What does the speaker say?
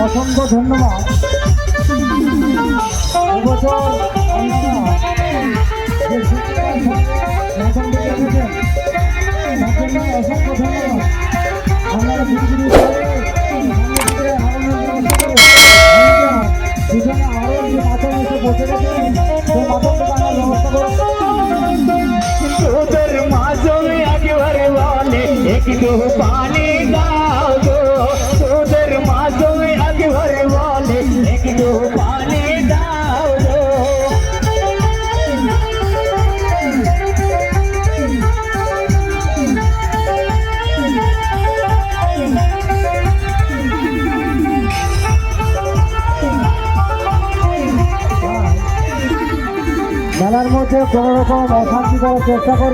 অসংখ্য ধন্যবাদ। এবছর অসংখ্য ধন্যবাদ। আপনারা পিছনে আরো যে মাথা এসে বসে গেছেন সেই মাথাটা আনার ব্যবস্থা করুন। তোদের মাঝে একেবারে বলে একটু পানি দাও গো, তোদের মাঝে একেবারে বলে একটু পানি দাও গো। মেলার মধ্যে কোনো রকম অশান্তি করার চেষ্টা করবে।